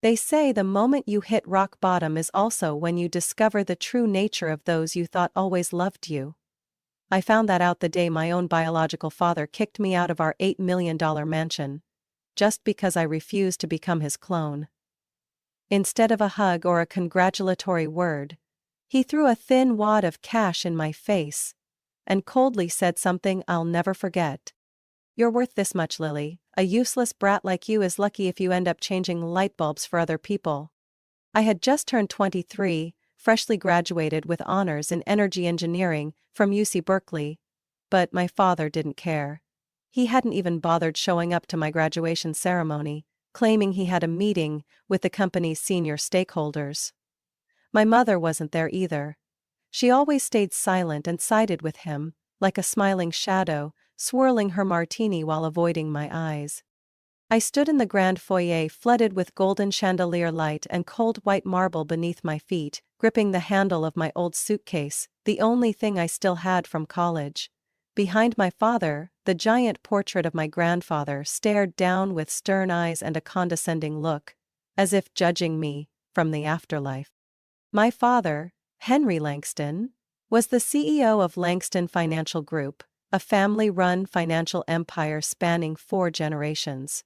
They say the moment you hit rock bottom is also when you discover the true nature of those you thought always loved you. I found that out the day my own biological father kicked me out of our $8 million mansion, just because I refused to become his clone. Instead of a hug or a congratulatory word, he threw a thin wad of cash in my face and coldly said something I'll never forget. "You're worth this much, Lily. A useless brat like you is lucky if you end up changing light bulbs for other people." I had just turned 23, freshly graduated with honors in energy engineering from UC Berkeley, but my father didn't care. He hadn't even bothered showing up to my graduation ceremony, claiming he had a meeting with the company's senior stakeholders. My mother wasn't there either. She always stayed silent and sided with him, like a smiling shadow, swirling her martini while avoiding my eyes. I stood in the grand foyer flooded with golden chandelier light and cold white marble beneath my feet, gripping the handle of my old suitcase, the only thing I still had from college. Behind my father, the giant portrait of my grandfather stared down with stern eyes and a condescending look, as if judging me from the afterlife. My father, Henry Langston, was the CEO of Langston Financial Group, a family-run financial empire spanning 4 generations.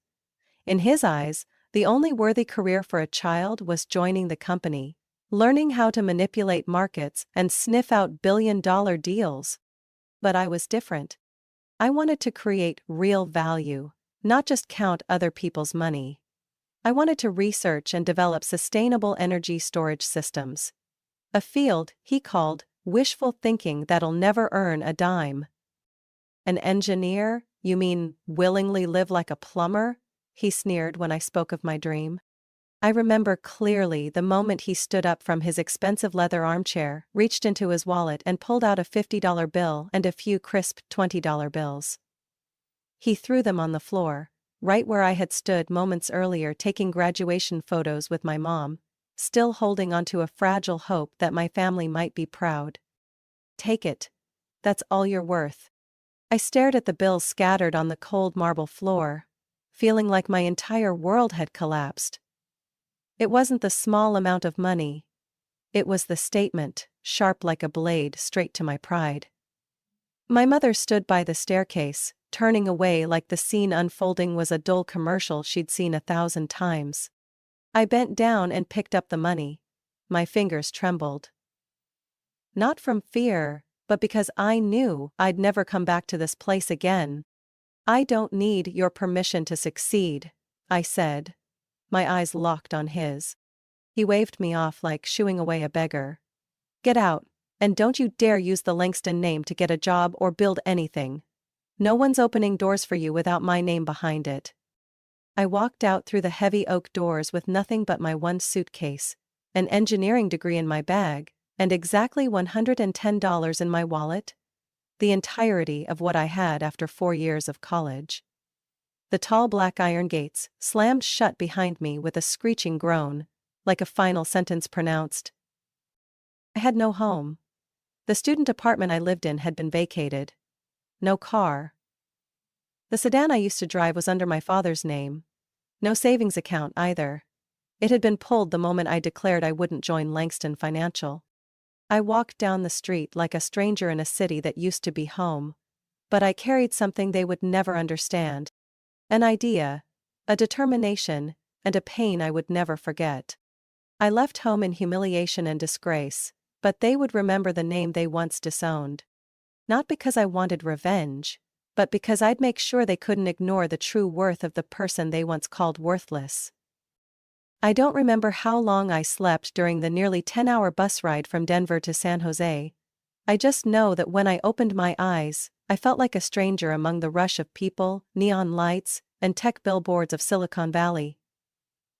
In his eyes, the only worthy career for a child was joining the company, learning how to manipulate markets and sniff out billion-dollar deals. But I was different. I wanted to create real value, not just count other people's money. I wanted to research and develop sustainable energy storage systems. A field he called wishful thinking that'll never earn a dime. "An engineer? You mean willingly live like a plumber?" he sneered when I spoke of my dream. I remember clearly the moment he stood up from his expensive leather armchair, reached into his wallet and pulled out a $50 bill and a few crisp $20 bills. He threw them on the floor, right where I had stood moments earlier taking graduation photos with my mom, still holding onto a fragile hope that my family might be proud. "Take it. That's all you're worth." I stared at the bills scattered on the cold marble floor, feeling like my entire world had collapsed. It wasn't the small amount of money. It was the statement, sharp like a blade, straight to my pride. My mother stood by the staircase, turning away like the scene unfolding was a dull commercial she'd seen 1,000 times. I bent down and picked up the money. My fingers trembled. Not from fear, but because I knew I'd never come back to this place again. "I don't need your permission to succeed," I said. My eyes locked on his. He waved me off like shooing away a beggar. "Get out, and don't you dare use the Langston name to get a job or build anything. No one's opening doors for you without my name behind it." I walked out through the heavy oak doors with nothing but my one suitcase, an engineering degree in my bag, and exactly $110 in my wallet. The entirety of what I had after 4 years of college. The tall black iron gates slammed shut behind me with a screeching groan, like a final sentence pronounced. I had no home. The student apartment I lived in had been vacated. No car. The sedan I used to drive was under my father's name. No savings account either. It had been pulled the moment I declared I wouldn't join Langston Financial. I walked down the street like a stranger in a city that used to be home. But I carried something they would never understand. An idea, a determination, and a pain I would never forget. I left home in humiliation and disgrace, but they would remember the name they once disowned. Not because I wanted revenge, but because I'd make sure they couldn't ignore the true worth of the person they once called worthless. I don't remember how long I slept during the nearly 10-hour bus ride from Denver to San Jose. I just know that when I opened my eyes, I felt like a stranger among the rush of people, neon lights, and tech billboards of Silicon Valley.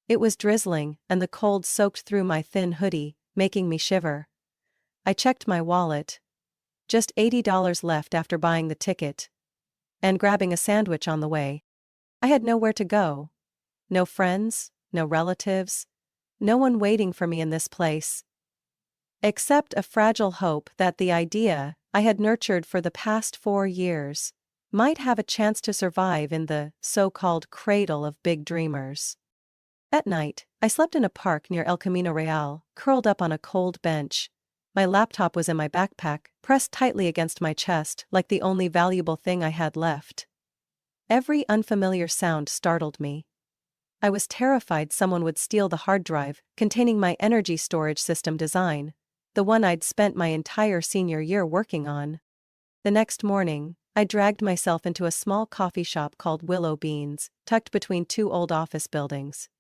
It was drizzling, and the cold soaked through my thin hoodie, making me shiver. I checked my wallet. Just $80 left after buying the ticket. And grabbing a sandwich on the way. I had nowhere to go. No friends, no relatives. No one waiting for me in this place. Except a fragile hope that the idea I had nurtured for the past 4 years might have a chance to survive in the so-called cradle of big dreamers. At night, I slept in a park near El Camino Real, curled up on a cold bench. My laptop was in my backpack, pressed tightly against my chest like the only valuable thing I had left. Every unfamiliar sound startled me. I was terrified someone would steal the hard drive containing my energy storage system design, the one I'd spent my entire senior year working on. The next morning, I dragged myself into a small coffee shop called Willow Beans, tucked between two old office buildings.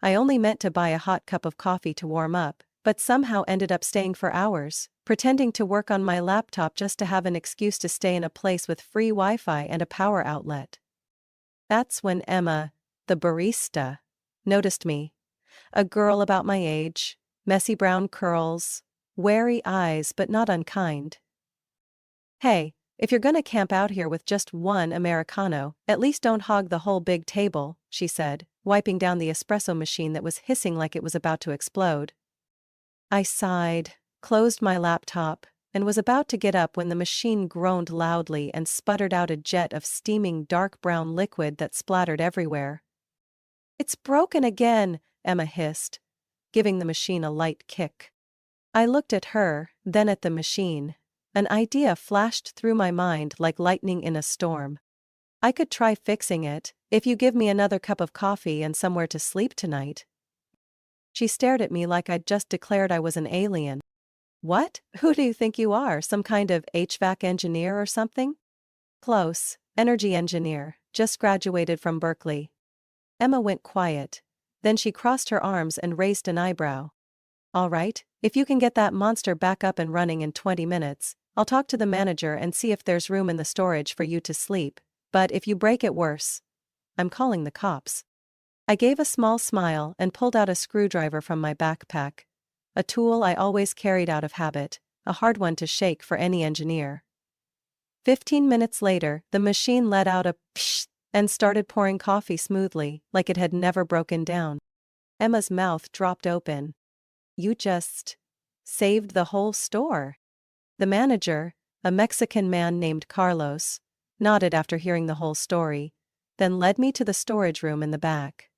I only meant to buy a hot cup of coffee to warm up, but somehow ended up staying for hours, pretending to work on my laptop just to have an excuse to stay in a place with free Wi-Fi and a power outlet. That's when Emma, the barista, noticed me. A girl about my age, messy brown curls, wary eyes but not unkind. "Hey, if you're gonna camp out here with just one Americano, at least don't hog the whole big table," she said, wiping down the espresso machine that was hissing like it was about to explode. I sighed, closed my laptop, and was about to get up when the machine groaned loudly and sputtered out a jet of steaming dark brown liquid that splattered everywhere. "It's broken again," Emma hissed, giving the machine a light kick. I looked at her, then at the machine. An idea flashed through my mind like lightning in a storm. "I could try fixing it, if you give me another cup of coffee and somewhere to sleep tonight." She stared at me like I'd just declared I was an alien. "What? Who do you think you are, some kind of HVAC engineer or something?" "Close, energy engineer, just graduated from Berkeley." Emma went quiet. Then she crossed her arms and raised an eyebrow. "All right, if you can get that monster back up and running in 20 minutes, I'll talk to the manager and see if there's room in the storage for you to sleep, but if you break it worse, I'm calling the cops." I gave a small smile and pulled out a screwdriver from my backpack. A tool I always carried out of habit, a hard one to shake for any engineer. 15 minutes later, the machine let out a psh and started pouring coffee smoothly, like it had never broken down. Emma's mouth dropped open. "You just saved the whole store." The manager, a Mexican man named Carlos, nodded after hearing the whole story, then led me to the storage room in the back.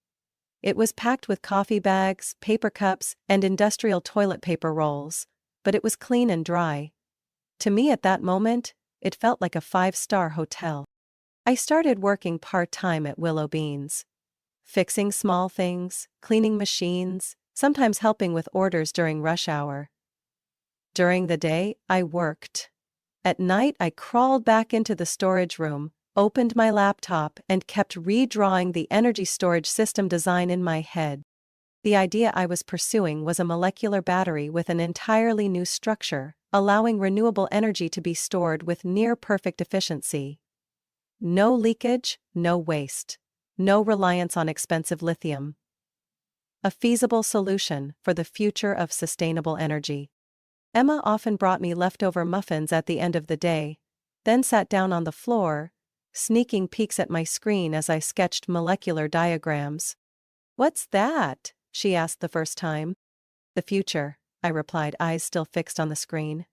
It was packed with coffee bags, paper cups, and industrial toilet paper rolls, but it was clean and dry. To me at that moment, it felt like a 5-star hotel. I started working part-time at Willow Beans. Fixing small things, cleaning machines, sometimes helping with orders during rush hour. During the day, I worked. At night, I crawled back into the storage room, opened my laptop, and kept redrawing the energy storage system design in my head. The idea I was pursuing was a molecular battery with an entirely new structure, allowing renewable energy to be stored with near-perfect efficiency. No leakage, no waste. No reliance on expensive lithium. A feasible solution for the future of sustainable energy. Emma often brought me leftover muffins at the end of the day, then sat down on the floor, sneaking peeks at my screen as I sketched molecular diagrams. "What's that?" she asked the first time. "The future," I replied, eyes still fixed on the screen.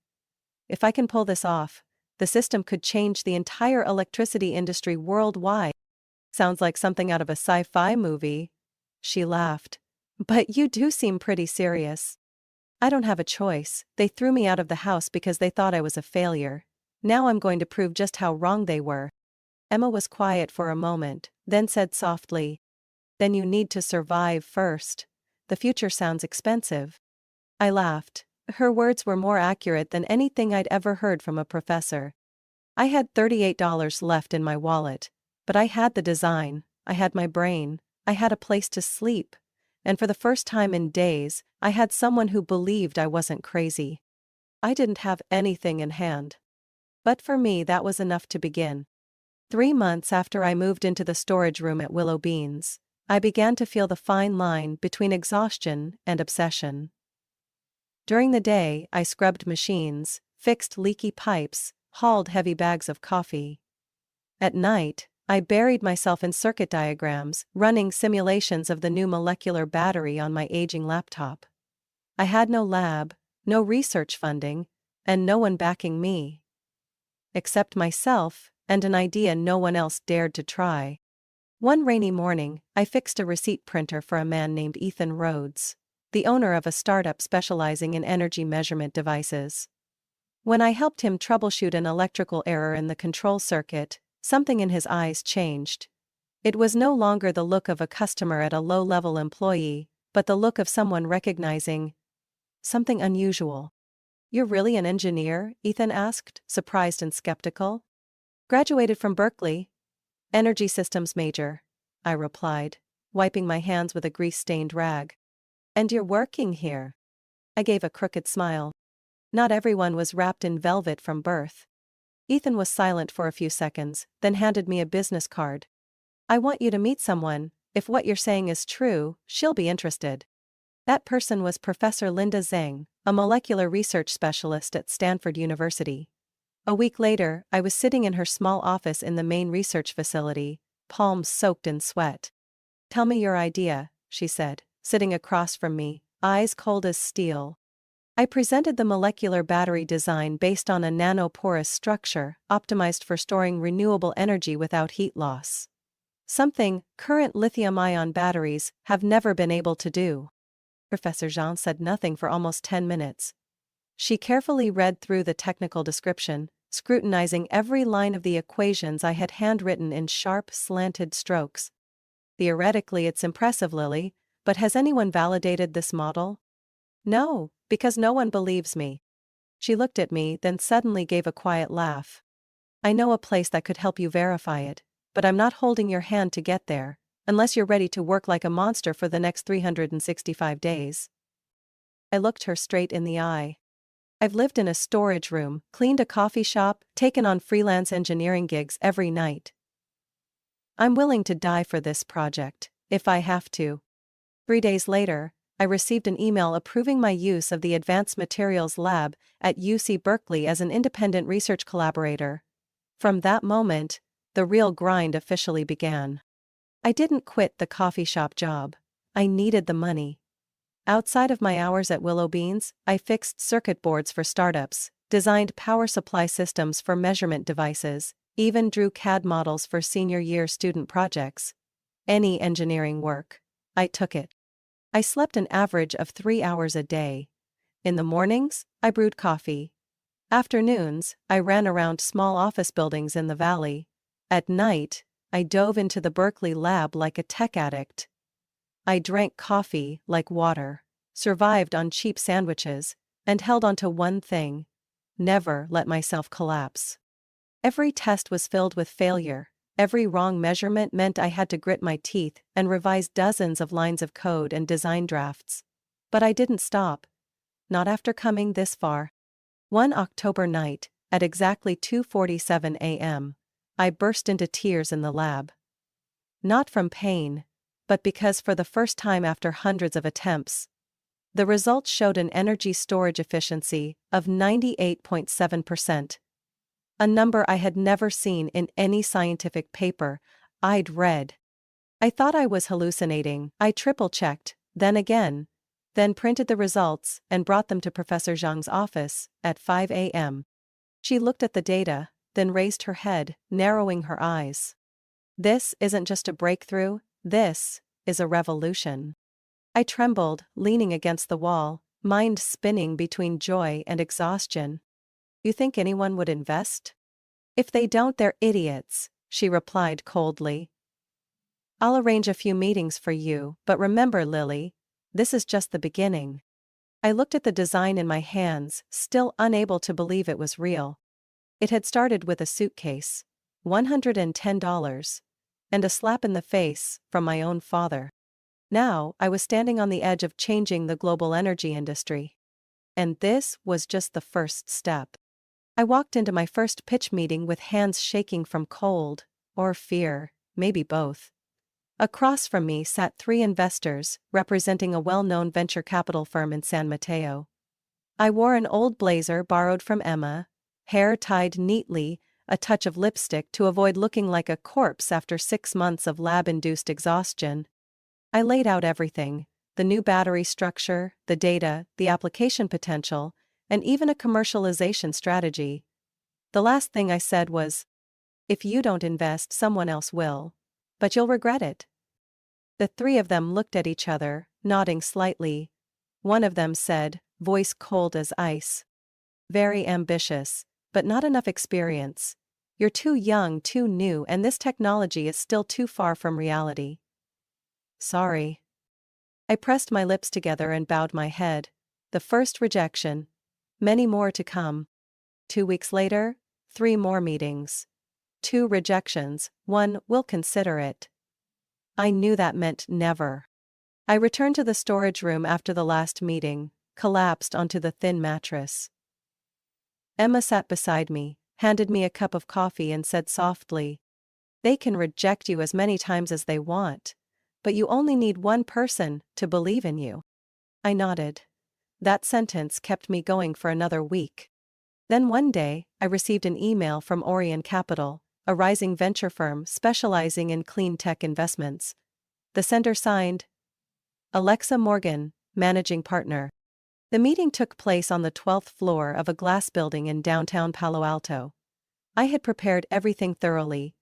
"If I can pull this off, the system could change the entire electricity industry worldwide." "Sounds like something out of a sci-fi movie." She laughed. "But you do seem pretty serious." "I don't have a choice. They threw me out of the house because they thought I was a failure. Now I'm going to prove just how wrong they were." Emma was quiet for a moment, then said softly, "Then you need to survive first. The future sounds expensive." I laughed. Her words were more accurate than anything I'd ever heard from a professor. I had $38 left in my wallet, but I had the design, I had my brain, I had a place to sleep, and for the first time in days, I had someone who believed I wasn't crazy. I didn't have anything in hand. But for me that was enough to begin. 3 months after I moved into the storage room at Willow Beans, I began to feel the fine line between exhaustion and obsession. During the day, I scrubbed machines, fixed leaky pipes, hauled heavy bags of coffee. At night, I buried myself in circuit diagrams, running simulations of the new molecular battery on my aging laptop. I had no lab, no research funding, and no one backing me. Except myself, and an idea no one else dared to try. One rainy morning, I fixed a receipt printer for a man named Ethan Rhodes, the owner of a startup specializing in energy measurement devices. When I helped him troubleshoot an electrical error in the control circuit, something in his eyes changed. It was no longer the look of a customer at a low-level employee, but the look of someone recognizing something unusual. "You're really an engineer?" Ethan asked, surprised and skeptical. "Graduated from Berkeley. Energy systems major," I replied, wiping my hands with a grease-stained rag. "And you're working here?" I gave a crooked smile. Not everyone was wrapped in velvet from birth. Ethan was silent for a few seconds, then handed me a business card. "I want you to meet someone. If what you're saying is true, she'll be interested." That person was Professor Linda Zhang, a molecular research specialist at Stanford University. A week later, I was sitting in her small office in the main research facility, palms soaked in sweat. "Tell me your idea," she said, sitting across from me, eyes cold as steel. I presented the molecular battery design based on a nanoporous structure, optimized for storing renewable energy without heat loss. Something current lithium-ion batteries have never been able to do. Professor Zhang said nothing for almost 10 minutes. She carefully read through the technical description, scrutinizing every line of the equations I had handwritten in sharp, slanted strokes. "Theoretically it's impressive, Lily, but has anyone validated this model?" "No, because no one believes me." She looked at me, then suddenly gave a quiet laugh. "I know a place that could help you verify it, but I'm not holding your hand to get there, unless you're ready to work like a monster for the next 365 days. I looked her straight in the eye. "I've lived in a storage room, cleaned a coffee shop, taken on freelance engineering gigs every night. I'm willing to die for this project, if I have to." 3 days later, I received an email approving my use of the Advanced Materials Lab at UC Berkeley as an independent research collaborator. From that moment, the real grind officially began. I didn't quit the coffee shop job. I needed the money. Outside of my hours at Willow Beans, I fixed circuit boards for startups, designed power supply systems for measurement devices, even drew CAD models for senior year student projects. Any engineering work. I took it. I slept an average of 3 hours a day. In the mornings, I brewed coffee. Afternoons, I ran around small office buildings in the valley. At night, I dove into the Berkeley lab like a tech addict. I drank coffee like water, survived on cheap sandwiches, and held on to one thing: never let myself collapse. Every test was filled with failure. Every wrong measurement meant I had to grit my teeth and revise dozens of lines of code and design drafts. But I didn't stop. Not after coming this far. One October night, at exactly 2:47 a.m., I burst into tears in the lab. Not from pain, but because for the first time after hundreds of attempts, the results showed an energy storage efficiency of 98.7%. A number I had never seen in any scientific paper I'd read. I thought I was hallucinating. I triple-checked, then again, then printed the results and brought them to Professor Zhang's office at 5 a.m. She looked at the data, then raised her head, narrowing her eyes. "This isn't just a breakthrough, this is a revolution." I trembled, leaning against the wall, mind spinning between joy and exhaustion. "You think anyone would invest?" "If they don't, they're idiots," she replied coldly. "I'll arrange a few meetings for you, but remember, Lily, this is just the beginning." I looked at the design in my hands, still unable to believe it was real. It had started with a suitcase, $110, and a slap in the face from my own father. Now, I was standing on the edge of changing the global energy industry. And this was just the first step. I walked into my first pitch meeting with hands shaking from cold, or fear, maybe both. Across from me sat 3 investors, representing a well-known venture capital firm in San Mateo. I wore an old blazer borrowed from Emma, hair tied neatly, a touch of lipstick to avoid looking like a corpse after 6 months of lab-induced exhaustion. I laid out everything: the new battery structure, the data, the application potential, and even a commercialization strategy. The last thing I said was, "If you don't invest, someone else will." But you'll regret it. The three of them looked at each other, nodding slightly. One of them said, voice cold as ice. Very ambitious, but not enough experience. You're too young, too new, and this technology is still too far from reality. Sorry. I pressed my lips together and bowed my head. The first rejection. Many more to come. 2 weeks later, 3 more meetings. 2 rejections, 1, we'll consider it. I knew that meant never. I returned to the storage room after the last meeting, collapsed onto the thin mattress. Emma sat beside me, handed me a cup of coffee and said softly, "They can reject you as many times as they want, but you only need one person to believe in you." I nodded. That sentence kept me going for another week. Then one day, I received an email from Orion Capital, a rising venture firm specializing in clean tech investments. The sender signed, Alexa Morgan, Managing Partner. The meeting took place on the 12th floor of a glass building in downtown Palo Alto. I had prepared everything thoroughly: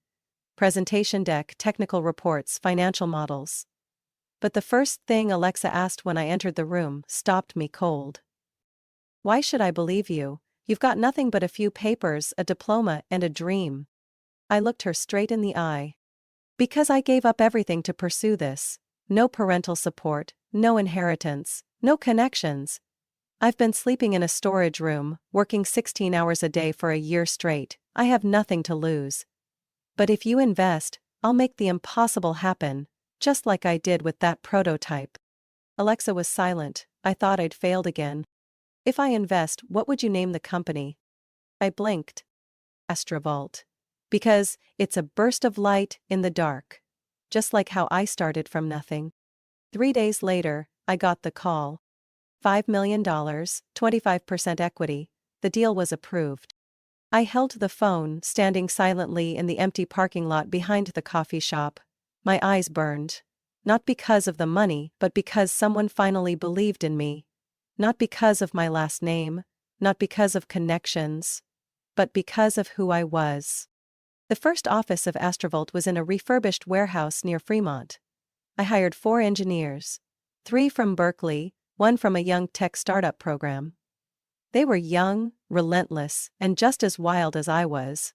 presentation deck, technical reports, financial models. But the first thing Alexa asked when I entered the room stopped me cold. "Why should I believe you? You've got nothing but a few papers, a diploma, and a dream." I looked her straight in the eye. "Because I gave up everything to pursue this. No parental support, no inheritance, no connections. I've been sleeping in a storage room, working 16 hours a day for a year straight. I have nothing to lose. But if you invest, I'll make the impossible happen, just like I did with that prototype." Alexa was silent. I thought I'd failed again. "If I invest, what would you name the company?" I blinked. Astrovault. Because it's a burst of light in the dark. Just like how I started from nothing. 3 days later, I got the call. $5 million, 25% equity. The deal was approved. I held the phone, standing silently in the empty parking lot behind the coffee shop. My eyes burned. Not because of the money, but because someone finally believed in me. Not because of my last name, not because of connections, but because of who I was. The first office of Astrovault was in a refurbished warehouse near Fremont. I hired 4 engineers. 3 from Berkeley, 1 from a young tech startup program. They were young, relentless, and just as wild as I was.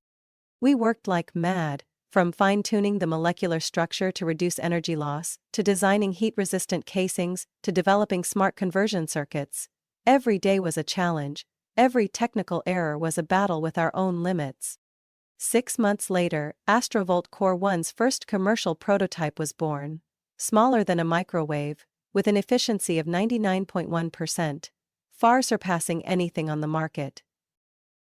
We worked like mad, from fine-tuning the molecular structure to reduce energy loss, to designing heat-resistant casings, to developing smart conversion circuits. Every day was a challenge. Every technical error was a battle with our own limits. 6 months later, Astrovault Core 1's first commercial prototype was born. Smaller than a microwave, with an efficiency of 99.1%, far surpassing anything on the market.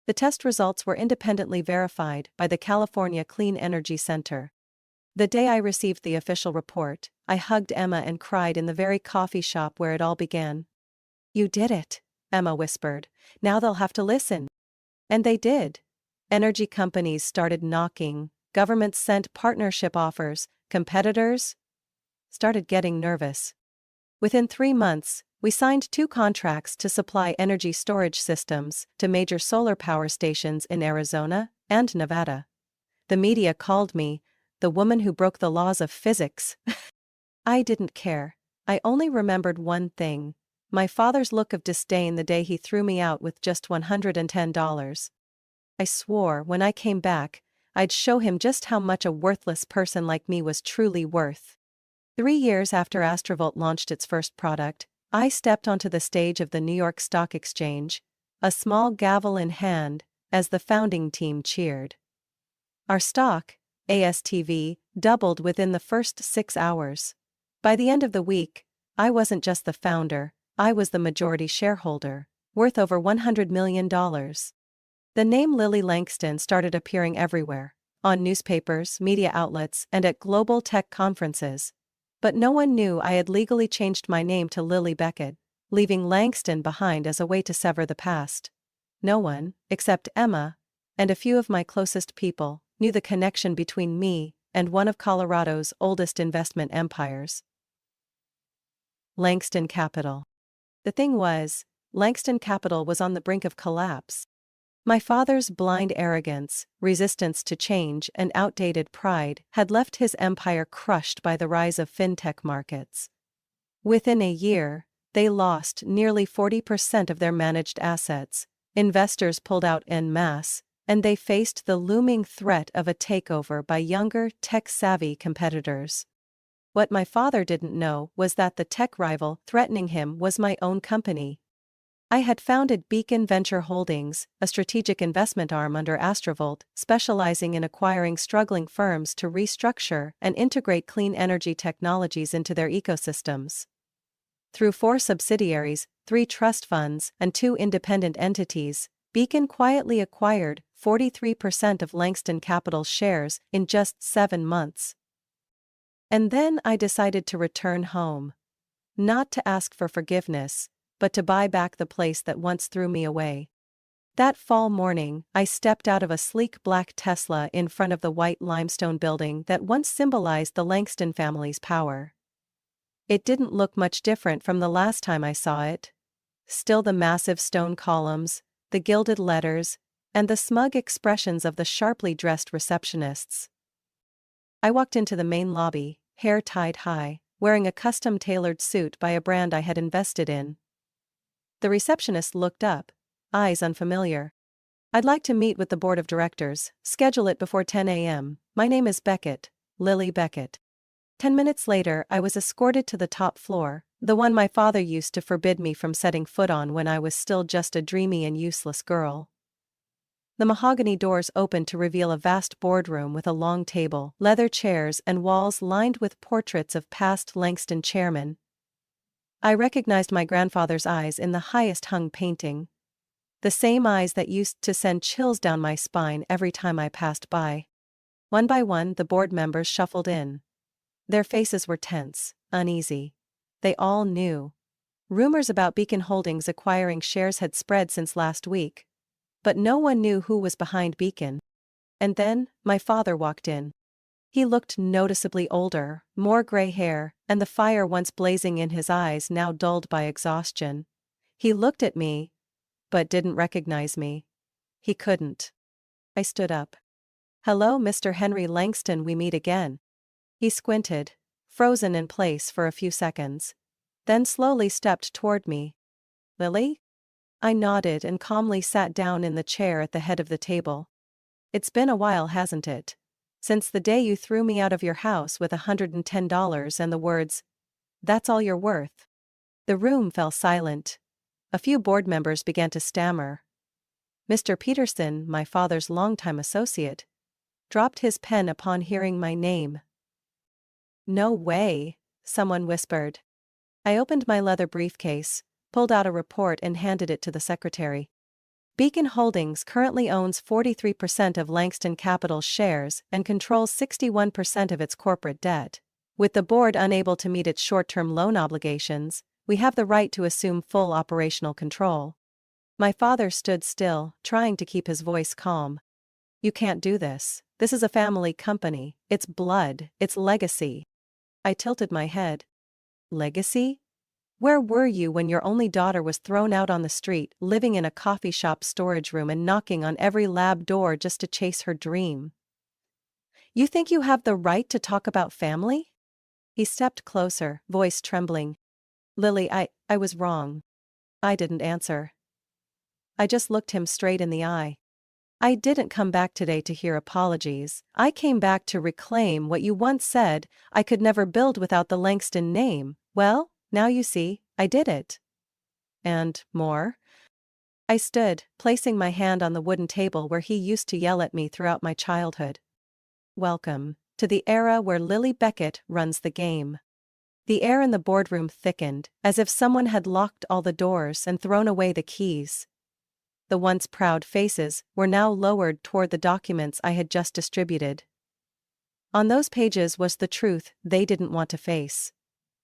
The test results were independently verified by the California Clean Energy Center. The day I received the official report, I hugged Emma and cried in the very coffee shop where it all began. "You did it," Emma whispered. "Now they'll have to listen." And they did. Energy companies started knocking, governments sent partnership offers, competitors started getting nervous. Within 3 months, we signed 2 contracts to supply energy storage systems to major solar power stations in Arizona and Nevada. The media called me the woman who broke the laws of physics. I didn't care. I only remembered one thing: my father's look of disdain the day he threw me out with just $110. I swore when I came back, I'd show him just how much a worthless person like me was truly worth. 3 years after Astrovault launched its first product, I stepped onto the stage of the New York Stock Exchange, a small gavel in hand, as the founding team cheered. Our stock, ASTV, doubled within the first 6 hours. By the end of the week, I wasn't just the founder, I was the majority shareholder, worth over $100 million. The name Lilly Langston started appearing everywhere, on newspapers, media outlets, and at global tech conferences. But no one knew I had legally changed my name to Lily Beckett, leaving Langston behind as a way to sever the past. No one, except Emma, and a few of my closest people, knew the connection between me and one of Colorado's oldest investment empires. Langston Capital. The thing was, Langston Capital was on the brink of collapse. My father's blind arrogance, resistance to change, and outdated pride had left his empire crushed by the rise of fintech markets. Within a year, they lost nearly 40% of their managed assets, investors pulled out en masse, and they faced the looming threat of a takeover by younger, tech-savvy competitors. What my father didn't know was that the tech rival threatening him was my own company. I had founded Beacon Venture Holdings, a strategic investment arm under Astrovolt, specializing in acquiring struggling firms to restructure and integrate clean energy technologies into their ecosystems. Through 4 subsidiaries, 3 trust funds, and 2 independent entities, Beacon quietly acquired 43% of Langston Capital's shares in just 7 months. And then I decided to return home. Not to ask for forgiveness, but to buy back the place that once threw me away. That fall morning, I stepped out of a sleek black Tesla in front of the white limestone building that once symbolized the Langston family's power. It didn't look much different from the last time I saw it. Still the massive stone columns, the gilded letters, and the smug expressions of the sharply dressed receptionists. I walked into the main lobby, hair tied high, wearing a custom-tailored suit by a brand I had invested in. The receptionist looked up, eyes unfamiliar. "I'd like to meet with the board of directors, schedule it before 10 a.m. My name is Beckett, Lily Beckett." 10 minutes later I was escorted to the top floor, the one my father used to forbid me from setting foot on when I was still just a dreamy and useless girl. The mahogany doors opened to reveal a vast boardroom with a long table, leather chairs, and walls lined with portraits of past Langston chairmen. I recognized my grandfather's eyes in the highest-hung painting. The same eyes that used to send chills down my spine every time I passed by. One by one the board members shuffled in. Their faces were tense, uneasy. They all knew. Rumors about Beacon Holdings acquiring shares had spread since last week. But no one knew who was behind Beacon. And then, my father walked in. He looked noticeably older, more gray hair, and the fire once blazing in his eyes now dulled by exhaustion. He looked at me, but didn't recognize me. He couldn't. I stood up. "Hello, Mr. Henry Langston, we meet again." He squinted, frozen in place for a few seconds. Then slowly stepped toward me. "Lily?" I nodded and calmly sat down in the chair at the head of the table. "It's been a while, hasn't it? Since the day you threw me out of your house with $110 and the words, 'That's all you're worth.'" The room fell silent. A few board members began to stammer. Mr. Peterson, my father's longtime associate, dropped his pen upon hearing my name. "No way," someone whispered. I opened my leather briefcase, pulled out a report and handed it to the secretary. Beacon Holdings currently owns 43% of Langston Capital's shares and controls 61% of its corporate debt. With the board unable to meet its short-term loan obligations, we have the right to assume full operational control. My father stood still, trying to keep his voice calm. "You can't do this. This is a family company. It's blood, it's legacy." I tilted my head. "Legacy? Where were you when your only daughter was thrown out on the street, living in a coffee shop storage room and knocking on every lab door just to chase her dream? You think you have the right to talk about family?" He stepped closer, voice trembling. "Lily, I was wrong." I didn't answer. I just looked him straight in the eye. "I didn't come back today to hear apologies. I came back to reclaim what you once said, I could never build without the Langston name. Well, now you see, I did it. And more?" I stood, placing my hand on the wooden table where he used to yell at me throughout my childhood. "Welcome to the era where Lily Beckett runs the game." The air in the boardroom thickened, as if someone had locked all the doors and thrown away the keys. The once proud faces were now lowered toward the documents I had just distributed. On those pages was the truth they didn't want to face.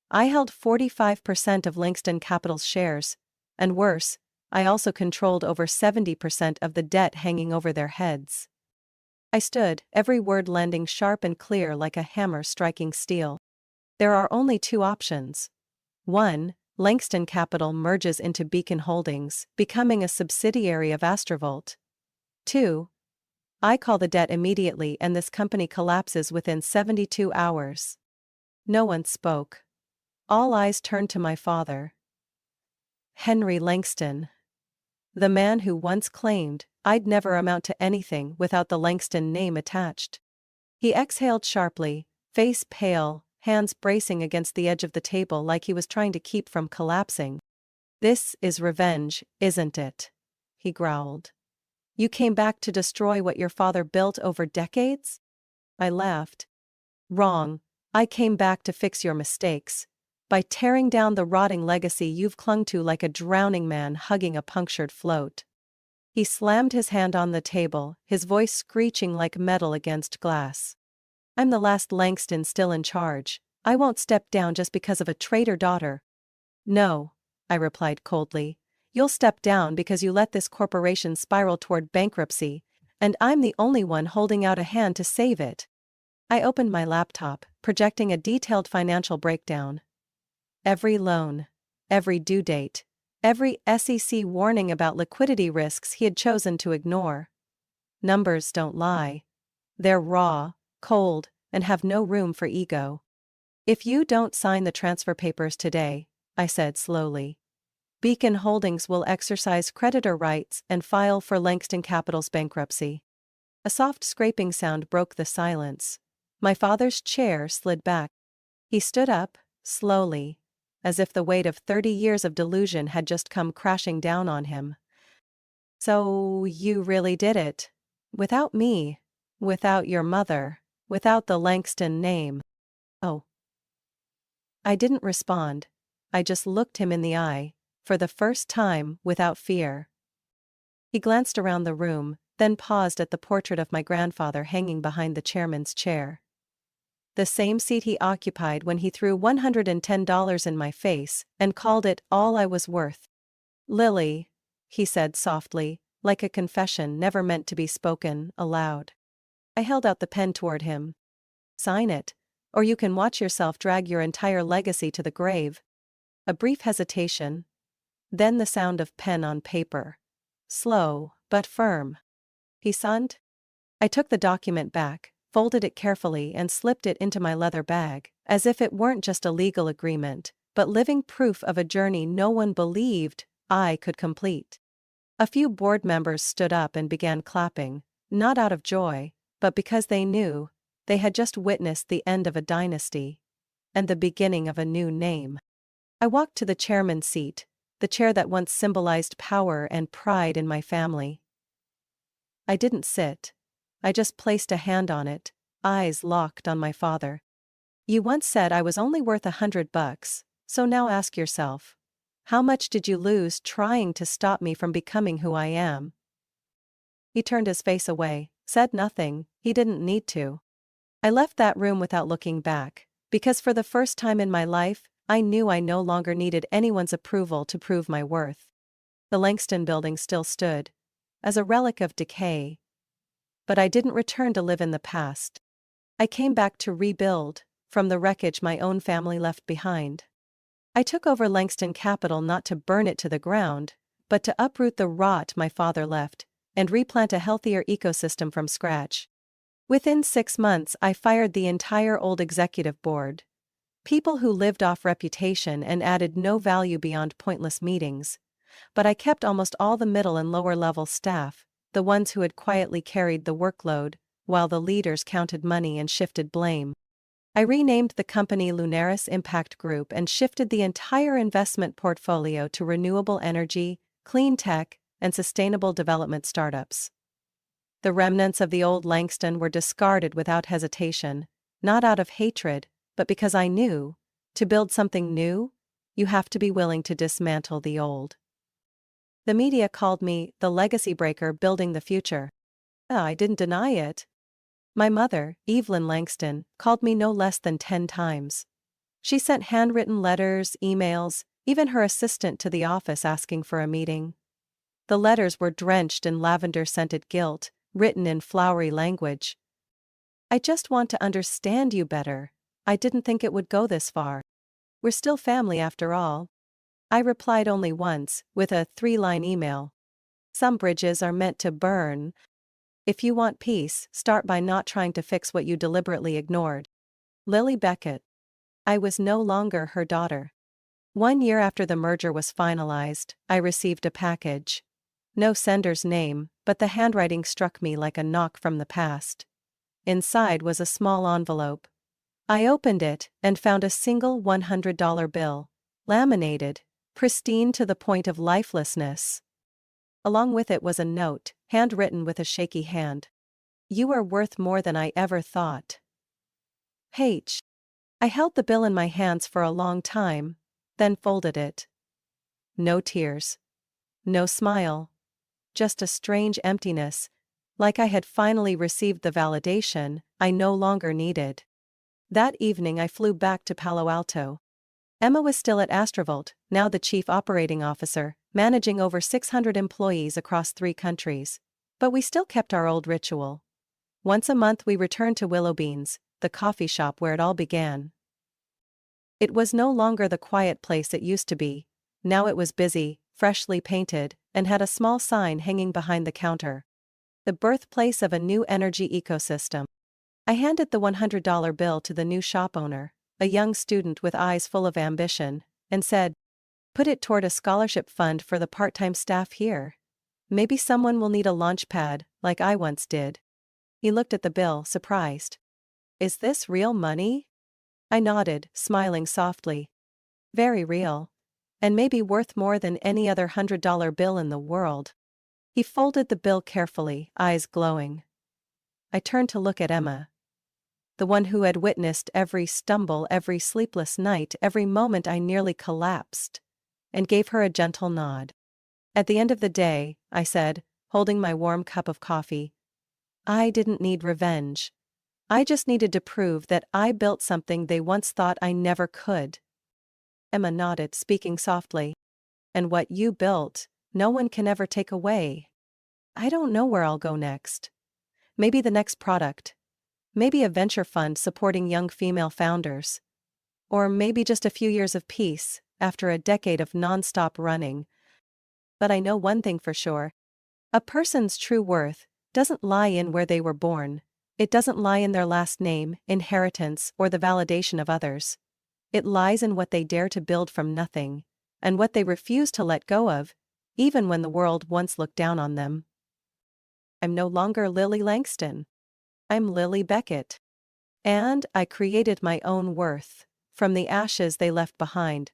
I held 45% of Langston Capital's shares, and worse, I also controlled over 70% of the debt hanging over their heads. I stood, every word landing sharp and clear like a hammer striking steel. There are only 2 options. 1. Langston Capital merges into Beacon Holdings, becoming a subsidiary of Astrovolt. 2. I call the debt immediately and this company collapses within 72 hours. No one spoke. All eyes turned to my father. Henry Langston. The man who once claimed I'd never amount to anything without the Langston name attached. He exhaled sharply, face pale, hands bracing against the edge of the table like he was trying to keep from collapsing. "This is revenge, isn't it?" he growled. "You came back to destroy what your father built over decades?" I laughed. "Wrong. I came back to fix your mistakes. By tearing down the rotting legacy you've clung to like a drowning man hugging a punctured float." He slammed his hand on the table, his voice screeching like metal against glass. "I'm the last Langston still in charge. I won't step down just because of a traitor daughter." "No," I replied coldly. "You'll step down because you let this corporation spiral toward bankruptcy, and I'm the only one holding out a hand to save it." I opened my laptop, projecting a detailed financial breakdown. Every loan, every due date, every SEC warning about liquidity risks he had chosen to ignore. Numbers don't lie. They're raw, cold, and have no room for ego. "If you don't sign the transfer papers today," I said slowly, "Beacon Holdings will exercise creditor rights and file for Langston Capital's bankruptcy." A soft scraping sound broke the silence. My father's chair slid back. He stood up, slowly, as if the weight of 30 years of delusion had just come crashing down on him. "So you really did it? Without me? Without your mother? Without the Langston name?" "Oh." I didn't respond. I just looked him in the eye, for the first time without fear. He glanced around the room, then paused at the portrait of my grandfather hanging behind the chairman's chair. The same seat he occupied when he threw $110 in my face and called it all I was worth. "Lily," he said softly, like a confession never meant to be spoken aloud. I held out the pen toward him. "Sign it, or you can watch yourself drag your entire legacy to the grave." A brief hesitation. Then the sound of pen on paper. Slow, but firm. He signed. I took the document back, folded it carefully and slipped it into my leather bag, as if it weren't just a legal agreement, but living proof of a journey no one believed I could complete. A few board members stood up and began clapping, not out of joy, but because they knew they had just witnessed the end of a dynasty and the beginning of a new name. I walked to the chairman's seat, the chair that once symbolized power and pride in my family. I didn't sit. I just placed a hand on it, eyes locked on my father. "You once said I was only worth $100, so now ask yourself, how much did you lose trying to stop me from becoming who I am?" He turned his face away, said nothing. He didn't need to. I left that room without looking back, because for the first time in my life, I knew I no longer needed anyone's approval to prove my worth. The Langston building still stood, as a relic of decay. But I didn't return to live in the past. I came back to rebuild, from the wreckage my own family left behind. I took over Langston Capital not to burn it to the ground, but to uproot the rot my father left, and replant a healthier ecosystem from scratch. Within 6 months I fired the entire old executive board. People who lived off reputation and added no value beyond pointless meetings. But I kept almost all the middle and lower level staff, the ones who had quietly carried the workload, while the leaders counted money and shifted blame. I renamed the company Lunaris Impact Group and shifted the entire investment portfolio to renewable energy, clean tech, and sustainable development startups. The remnants of the old Langston were discarded without hesitation, not out of hatred, but because I knew, to build something new, you have to be willing to dismantle the old. The media called me the legacy breaker building the future. I didn't deny it. My mother, Evelyn Langston, called me no less than 10 times. She sent handwritten letters, emails, even her assistant to the office asking for a meeting. The letters were drenched in lavender-scented guilt, written in flowery language. "I just want to understand you better. I didn't think it would go this far. We're still family after all." I replied only once, with a 3-line email. "Some bridges are meant to burn." If you want peace, start by not trying to fix what you deliberately ignored. Lily Beckett. I was no longer her daughter. 1 year after the merger was finalized, I received a package. No sender's name, but the handwriting struck me like a knock from the past. Inside was a small envelope. I opened it and found a single $100 bill, laminated, pristine to the point of lifelessness. Along with it was a note, handwritten with a shaky hand. You are worth more than I ever thought. H. I held the bill in my hands for a long time, then folded it. No tears. No smile. Just a strange emptiness, like I had finally received the validation I no longer needed. That evening I flew back to Palo Alto. Emma was still at Astrovault, now the chief operating officer, managing over 600 employees across 3 countries. But we still kept our old ritual. Once a month we returned to Willow Beans, the coffee shop where it all began. It was no longer the quiet place it used to be. Now it was busy, freshly painted, and had a small sign hanging behind the counter. The birthplace of a new energy ecosystem. I handed the $100 bill to the new shop owner, a young student with eyes full of ambition, and said, "Put it toward a scholarship fund for the part-time staff here. Maybe someone will need a launch pad, like I once did." He looked at the bill, surprised. "Is this real money?" I nodded, smiling softly. "Very real. And maybe worth more than any other $100 bill in the world." He folded the bill carefully, eyes glowing. I turned to look at Emma. The one who had witnessed every stumble, every sleepless night, every moment I nearly collapsed, and gave her a gentle nod. "At the end of the day," I said, holding my warm cup of coffee, "I didn't need revenge. I just needed to prove that I built something they once thought I never could." Emma nodded, speaking softly. "And what you built, no one can ever take away. I don't know where I'll go next. Maybe the next product. Maybe a venture fund supporting young female founders. Or maybe just a few years of peace, after a decade of non-stop running. But I know one thing for sure. A person's true worth doesn't lie in where they were born. It doesn't lie in their last name, inheritance, or the validation of others. It lies in what they dare to build from nothing, and what they refuse to let go of, even when the world once looked down on them. I'm no longer Lily Langston. I'm Lily Beckett. And I created my own worth, from the ashes they left behind.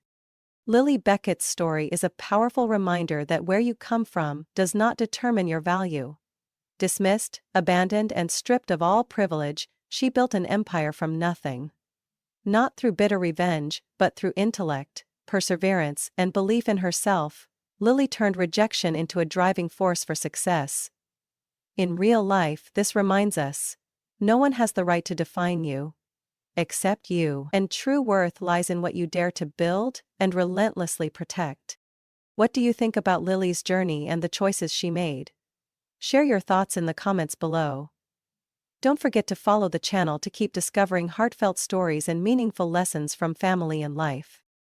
Lily Beckett's story is a powerful reminder that where you come from does not determine your value. Dismissed, abandoned, and stripped of all privilege, she built an empire from nothing. Not through bitter revenge, but through intellect, perseverance, and belief in herself, Lily turned rejection into a driving force for success. In real life, this reminds us, no one has the right to define you, except you, and true worth lies in what you dare to build and relentlessly protect. What do you think about Lily's journey and the choices she made? Share your thoughts in the comments below. Don't forget to follow the channel to keep discovering heartfelt stories and meaningful lessons from family and life.